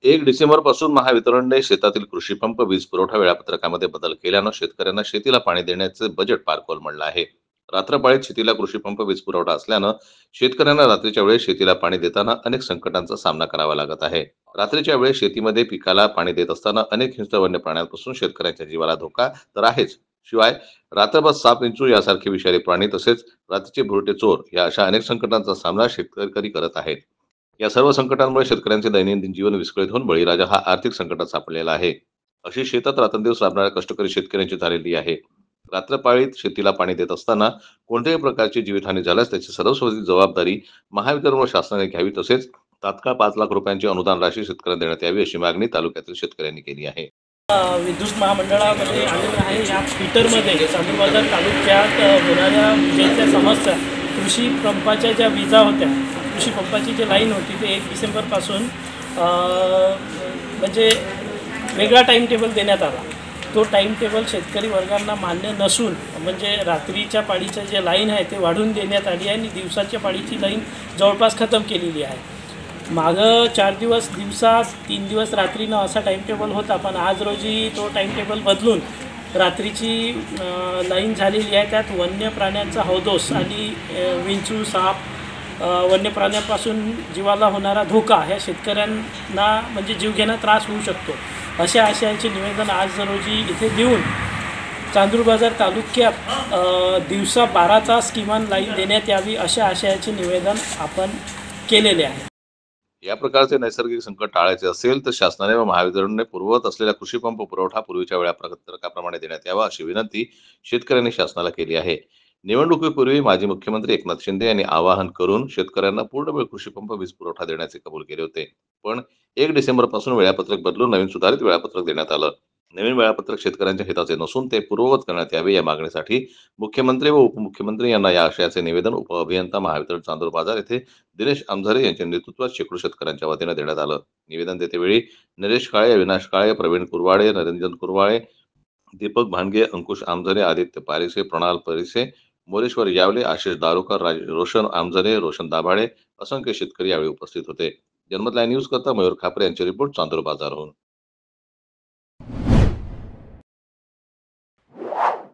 1 डिसेंबरपासून महावितरणने शेतातील कृषी पंप वीज पुरवठा वेळापत्रकामध्ये बदल केल्यानं शेतकऱ्यांना शेतीला पाणी देण्याचे बजेट पार कोलमडलं आहे. रात्रपाळीत शेतीला कृषी पंप वीज पुरवठा असल्यानं शेतकऱ्यांना रात्रीच्या वेळेस शेतीला पाणी देताना अनेक संकटांचा सामना करावा लागत आहे. रात्रीच्या वेळेस शेतीमध्ये पिकाला पाणी देत असताना अनेक हिंस्र वन्य प्राण्यांपासून शेतकऱ्यांच्या जीवाला धोका तर आहेच. शिवाय रात्रभर साप, विंचू यासारखे विषारी प्राणी तसेच रात्रीचे भुरटे चोर या अशा अनेक संकटांचा सामना शेतकरी करत आहेत. या सर्व संकटांमुळे शेतकऱ्यांचे दैनंदिन जीवन विस्कळीत होऊन बळीराजा हा आर्थिक संकटात सापडलेला आहे. अशी शेतात रात्रंदिवस राबणाऱ्या कष्टकरी शेतकऱ्यांची झालेली आहे. रात्रपाळीत शेतीला पाणी देत असताना कोणत्याही प्रकारची जीवितहानी झाल्यास त्याची सर्वस्वी जबाबदारी महावितरण व शासनाने घ्यावी, तसेच तात्काळ 5 लाख रुपयांची अनुदान राशी शेतकऱ्यांना देण्यात यावी अशी मागणी तालुक्यातील शेतकऱ्यांनी केली आहे. विद्युत महामंडळामध्ये आलेलं आहे. या फीटरमध्ये चांदूरबाजार तालुक्यात होणाऱ्या विजेच्या समस्या, कृषी पंपाच्या ज्या विजा होत्या, कृषी पंपाची जी लाईन होती ते 1 डिसेंबरपासून म्हणजे वेगळा टाईम टेबल देण्यात आला. तो टाईम टेबल शेतकरी वर्गांना मान्य नसून म्हणजे रात्रीच्या पाळीचं जे लाईन आहे ते वाढवून देण्यात आली आहे आणि दिवसाच्या पाळीची लाईन जवळपास खतम केलेली आहे. मागं 4 दिवस दिवसा, 3 दिवस रात्रीनं असा टाईम टेबल होता, पण आज रोजी तो टाईम टेबल बदलून रात्रीची लाईन झालेली आहे. त्यात वन्य प्राण्यांचा हौदोस आणि विंचू, साप, वन्य प्राण्यांपासून जीवाला होणारा धोका ह्या शेतकऱ्यांना म्हणजे जीवघेणा त्रास होऊ शकतो. अशा आशयाचे निवेदन आज रोजी इथे देऊन चांदूरबाजार तालुक्यात दिवसा 12 तास किमान लाईन देण्यात यावी अशा आशयाचे निवेदन आपण केलेले आहे. या प्रकारचे नैसर्गिक संकट टाळायचे असेल तर शासनाने व महावितरणने पूर्ववत असलेला कृषी पंप पुरवठा पूर्वीच्या वेळापत्रकाप्रमाणे देण्यात यावा अशी विनंती शेतकऱ्यांनी शासनाला केली आहे. निवडणुकीपूर्वी माजी मुख्यमंत्री एकनाथ शिंदे यांनी आवाहन करून शेतकऱ्यांना पूर्णवेळ कृषी पंप वीज पुरवठा देण्याचे कबूल केले होते. पण 1 डिसेंबरपासून वेळापत्रक बदलून नवीन सुधारित वेळापत्रक देण्यात आलं. नवीन वेळापत्रक शेतकऱ्यांच्या हिताचे नसून ते पूर्ववत करण्यात यावे या मागणीसाठी मुख्यमंत्री व उपमुख्यमंत्री यांना या आशयाचे निवेदन उपअभियंता महावितरण चांदूरबाजार येथे दिनेश आमझरे यांच्या नेतृत्वात शेकडो शेतकऱ्यांच्या वतीने देण्यात आलं. निवेदन देतेवेळी नरेश काळे, अविनाश काळे, प्रवीण कुरवाडे, नरेंद्र कुरवाळे, दीपक भानगे, अंकुश आमझरे, आदित्य पारिसे, प्रणाल परिसे, मोरेश्वर यावले, आशिष दारोकर, रोशन आमझरे, रोशन दाभाडे असंख्य शेतकरी यावेळी उपस्थित होते. जन्मत लाईव्ह न्यूज करता मयूर खापरे यांचे रिपोर्ट चांदूर बाजारहून.